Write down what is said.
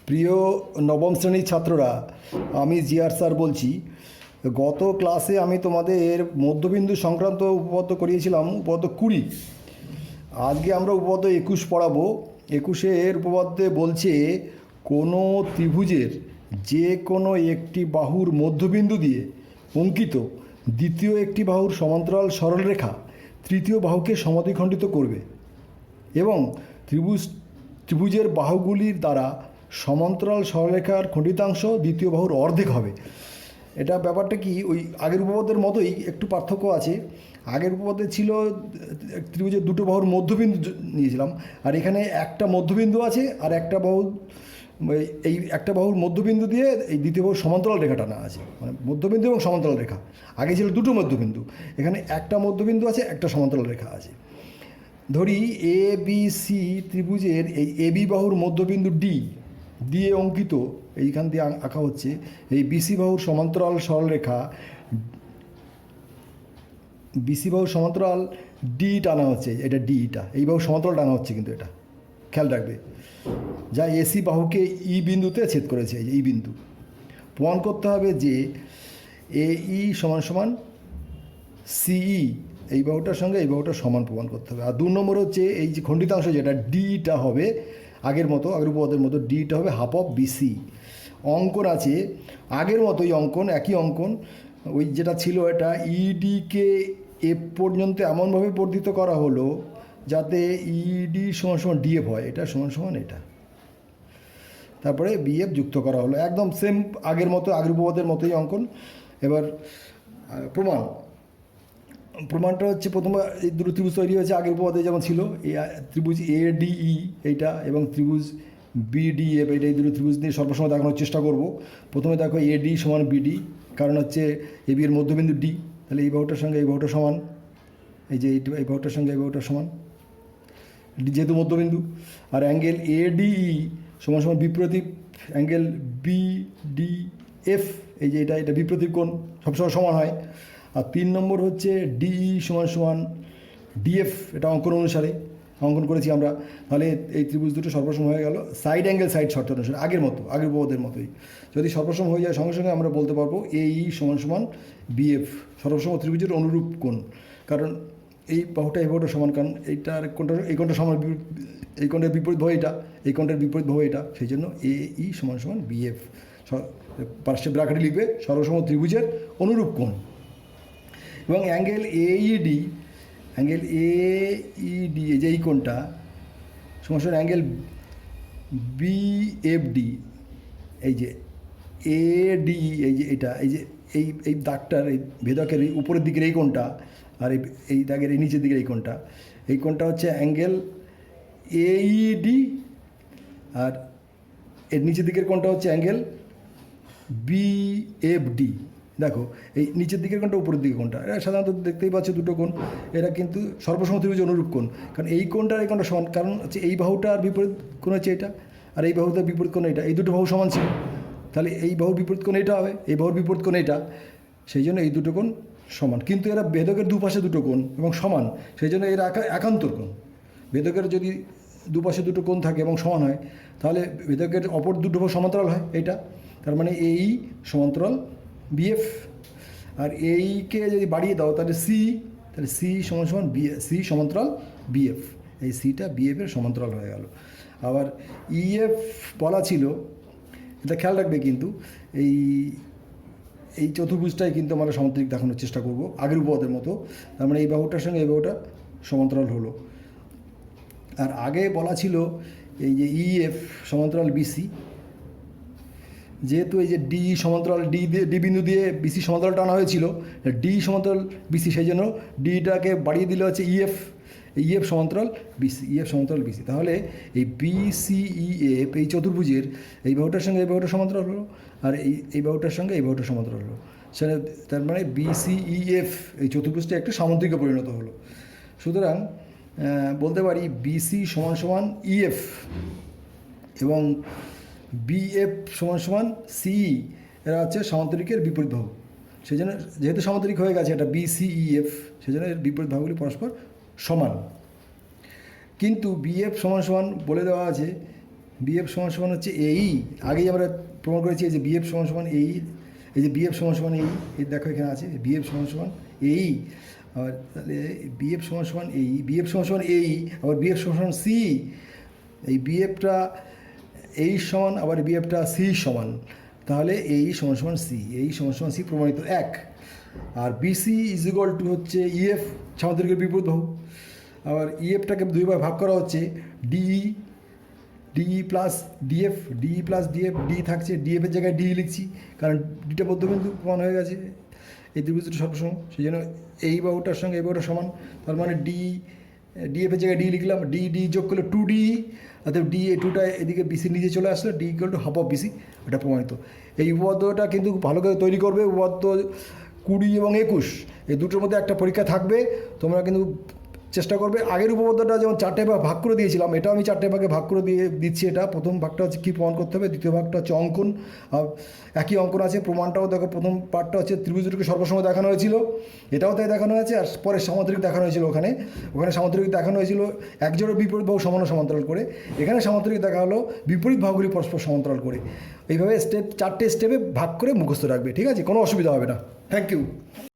প্রিয় নবম শ্রেণীর ছাত্ররা, আমি জিআর স্যার বলছি। গত ক্লাসে আমি তোমাদের মধ্যবিন্দু সংক্রান্ত উপপাদ্য করিয়েছিলাম, উপপাদ্য 20। আজকে আমরা উপপাদ্য 21 পড়াবো। 21-এর উপপাদ্যে বলছে কোনো ত্রিভুজের যে কোনো একটি বাহুর মধ্যবিন্দু দিয়ে অঙ্কিত দ্বিতীয় একটি বাহুর সমান্তরাল সরলরেখা তৃতীয় বাহুকে সমদ্বিখণ্ডিত করবে এবং ত্রিভুজের বাহুগুলির দ্বারা সমান্তরাল সরলরেখার খণ্ডিতাংশ দ্বিতীয় বাহুর অর্ধেক হবে। এটা ব্যাপারটা কি, ওই আগের উপপাদ্যের মতোই, একটু পার্থক্য আছে। আগের উপপাদ্যে ছিল ত্রিভুজের দুটো বাহুর মধ্যবিন্দু নিয়েছিলাম, আর এখানে একটা মধ্যবিন্দু আছে আর একটা বাহু, এই একটা বাহুর মধ্যবিন্দু দিয়ে এই দ্বিতীয় বাহুর সমান্তরাল রেখা টানা আছে, মানে মধ্যবিন্দু এবং সমান্তরাল রেখা। আগে ছিল দুটো মধ্যবিন্দু, এখানে একটা মধ্যবিন্দু আছে, একটা সমান্তরাল রেখা আছে। ধরি এ বি সি ত্রিভুজের এই এ বি বাহুর মধ্যবিন্দু ডি দিয়ে অঙ্কিত, এইখান দিয়ে আঁকা হচ্ছে এই বিসি বাহুর সমান্তরাল সরলরেখা, বিসি বাহুর সমান্তরাল ডি টানা হচ্ছে, এটা ডিটা এই বাহুর সমান্তরাল টানা হচ্ছে, কিন্তু এটা খেয়াল রাখবে, যা এসি বাহুকে ই বিন্দুতে ছেদ করেছে। এই বিন্দু প্রমাণ করতে হবে যে এ ই সমান সমান সিই, এই বাহুটার সঙ্গে এই বাহুটার সমান প্রমাণ করতে হবে। আর 2 নম্বর হচ্ছে এই যে খণ্ডিতাংশ, যেটা ডিটা হবে আগের মতো, আগের উপপাদ্যের মতো ডিটা হবে হাফ অফ বিসি। অঙ্কন আছে আগের মতোই, অঙ্কন একই অঙ্কন, ওই যেটা ছিল, এটা ইডিকে এফ পর্যন্ত এমনভাবে বর্ধিত করা হলো যাতে ইডি সমান সমান ডিএফ হয়, এটা সমান সমান এটা, তারপরে বিএফ যুক্ত করা হলো, একদম সেম আগের মতো, আগের উপপাদ্যের মতোই অঙ্কন। এবার প্রমাণটা হচ্ছে, প্রথমে এই দুটো ত্রিভুজ তৈরি হয়েছে আগের উপপাদ্যে যেমন ছিল, এই ত্রিভুজ এ ডিই এইটা এবং ত্রিভুজ বিডিএফ এইটা, এই দুটো ত্রিভুজ দিয়ে সর্বসময় দেখানোর চেষ্টা করব। প্রথমে দেখো এডি সমান বিডি, কারণ হচ্ছে এ বি এর মধ্যবিন্দু ডি, তাহলে এই বাহুটার সঙ্গে এই বাহুটা সমান, এই যে এই বাহুটার সঙ্গে এই বাহুটা সমান, যেহেতু মধ্যবিন্দু। আর অ্যাঙ্গেল এডিই সমান সমান বিপ্রতীপ অ্যাঙ্গেল বিডিএফ, এই যে এটা বিপ্রতীপ কোণ সবসময় সমান হয়। আর 3 নম্বর হচ্ছে ডিই সমান সমান ডিএফ, এটা অঙ্কন অনুসারে অঙ্কন করেছি আমরা। তাহলে এই ত্রিভুজ দুটো সর্বসম হয়ে গেল সাইড অ্যাঙ্গেল সাইড শর্ত অনুসারে, আগের মতো, আগের উপপাদ্যের মতোই। যদি সর্বসম হয়ে যায় সঙ্গে সঙ্গে আমরা বলতে পারবো এই সমান সমান বিএফ, সর্বসম ত্রিভুজের অনুরূপ কোণ, কারণ এই বাহুটা এই বাহুটা সমান, কারণ এইটার কোণটা, এই কোণটা সমান, এই কোণটার বিপরীত বাহু এটা, এই কোণটার বিপরীত বাহু এটা, সেই জন্য এ ই সমান সমান বিএফ। পার্শ্বে ব্র্যাকেটে লিখবে সর্বসম ত্রিভুজের অনুরূপ কোণ। এবং অ্যাঙ্গেল এইডি, অ্যাঙ্গেল এইডি এই যে এই কোণটা সমান সমান অ্যাঙ্গেল বিএফডি, এই যে এডি, এই যে এটা, এই যে এই দাগটার, এই ভেদকের এই উপরের দিকের এই কোণটা, আর এই দাগের এই নিচের দিকের এই কোণটা হচ্ছে অ্যাঙ্গেল এইডি, আর এর নিচের দিকের কোণটা হচ্ছে অ্যাঙ্গেল বিএফডি। দেখো এই নিচের দিকের কোণটা উপরের দিকের কোণটা, এরা সাধারণত দেখতেই পাচ্ছে দুটো কোণ, এরা কিন্তু সর্বসম ত্রিভুজ অনুরূপ কোণ, কারণ এই কোণটা আর এই কোণটা সমান, কারণ হচ্ছে এই বাহুটার বিপরীত কোণ হচ্ছে এটা, আর এই বাহুটার বিপরীত কোণ এটা, এই দুটো বাহু সমান ছিল, তাহলে এই বাহুর বিপরীত কোণ এটা হবে, এই বাহুর বিপরীত কোণ এটা, সেই জন্য এই দুটো কোণ সমান। কিন্তু এরা ভেদকের দুপাশে দুটো কোণ এবং সমান, সেই জন্য এরা একান্তর কোণ। ভেদকের যদি দুপাশে দুটো কোণ থাকে এবং সমান হয়, তাহলে ভেদকের অপর দুটো বাহু সমান্তরাল হয়, এইটা, তার মানে এই সমান্তরাল বিএফ। আর এইকে যদি বাড়িয়ে দাও তাহলে সি সমান সমান সি সমান্তরাল বিএফ, এই সিটা বিএফের সমান্তরাল হয়ে গেল। আবার ইএফ বলা ছিল, এটা খেয়াল রাখবে কিন্তু, এই চতুর্ভুজটাই কিন্তু আমরা সামান্তরিক দেখানোর চেষ্টা করব আগের উপপাদ্যের মতো, তার মানে এই বাহুটার সঙ্গে এই বাহুটা সমান্তরাল হলো। আর আগে বলা ছিল এই যে ইএফ সমান্তরাল বিসি, যেহেতু এই যে ডি সমান্তরাল ডি বিন্দু দিয়ে বিসি সমান্তরাল টানা হয়েছিল, ডি সমান্তরাল বিসি, সেই জন্য ডিটাকে বাড়িয়ে দিলে হচ্ছে ইএফ সমান্তরাল বিসি। তাহলে এই বিসিইএফ এই চতুর্ভুজের এই বাহুটার সঙ্গে এই বাহুটা সমান্তরাল হলো, আর এই বাহুটার সঙ্গে এই বাহুটা সমান্তরাল হলো, সেটা তার মানে বিসিইএফ এই চতুর্ভুজটা একটা সামুদ্রিকে পরিণত হলো। সুতরাং বলতে পারি বিসি সমান সমান ইএফ এবং বিএফ সমান সমান সিই, এরা হচ্ছে সামান্তরিকের বিপরীত বাহু। সেই জন্য যেহেতু সামান্তরিক হয়ে গেছে এটা বিসিইএফ, সেই জন্য এর বিপরীত বাহুগুলি পরস্পর সমান। কিন্তু বিএফ সমান সমান বলে দেওয়া আছে বিএফ সমান সমান হচ্ছে এই, আগেই আমরা প্রমাণ করেছি এই যে বিএফ সমান সমান এই, এই যে বিএফ সমান সমান এই দেখো এখানে আছে বিএফ সমান সমান এই, আর তাহলে বিএফ সমান সমান এই, বিএফ সমান সমান এই, আবার বিএফ সমান সমান সি, এই বিএফটা এই সমান আবার বিএফটা সি সমান, তাহলে এই সমান সমান সি, এই সমান সমান সি প্রমাণিত এক। আর বিসি ইজ ইকুয়াল টু হচ্ছে ইএফ সামান্তরিকের বিপরীত বাহু, আবার ইএফটাকে দুইবার ভাগ করা হচ্ছে DE, DE plus DF, DE plus DF, D থাকছে ডিএফের জায়গায় ডি লিখছি কারণ ডিটা মধ্যবিন্দু প্রমাণ হয়ে গেছে, এই ত্রিভুজ দুটো সর্বসম, সেই জন্য এই বাহুটার সঙ্গে এই বাহুটা সমান, তার মানে ডিএফের জায়গায় ডি লিখলাম, ডি যোগ করলে 2D, অর্থাৎ ডি এই টুটা এদিকে বিসি নিচে চলে আসলো, D equal to half of BC, এটা প্রমাণিত। এই উপপাদ্যটা কিন্তু ভালো করে তৈরি করবে, উপপাদ্য 20 এবং 21 এই দুটোর মধ্যে একটা পরীক্ষা থাকবে, তোমরা কিন্তু চেষ্টা করবে। আগের উপপাদ্যটা যেমন 4টে ভাগ করে দিয়েছিলাম, এটাও আমি 4টে ভাগে ভাগ করে দিচ্ছি। এটা প্রথম ভাগটা হচ্ছে কী প্রমাণ করতে হবে, দ্বিতীয় ভাগটা হচ্ছে অঙ্কন, একই অঙ্কন আছে, প্রমাণটাও দেখো প্রথম পার্টটা হচ্ছে ত্রিভুজ দুটোকে সর্বসম দেখানো হয়েছিল, এটাও তাই দেখানো হয়েছে, আর পরে সামান্তরিক দেখানো হয়েছিল, ওখানে সামান্তরিক দেখানো হয়েছিল একজোড়া বিপরীত বাহু সমান সমান্তরাল করে, এখানে সামান্তরিক দেখা হলো বিপরীত বাহুগুলি পরস্পর সমান্তরাল করে। এইভাবে 4টে স্টেপে ভাগ করে মুখস্থ রাখবে, ঠিক আছে, কোনো অসুবিধা হবে না। Thank you.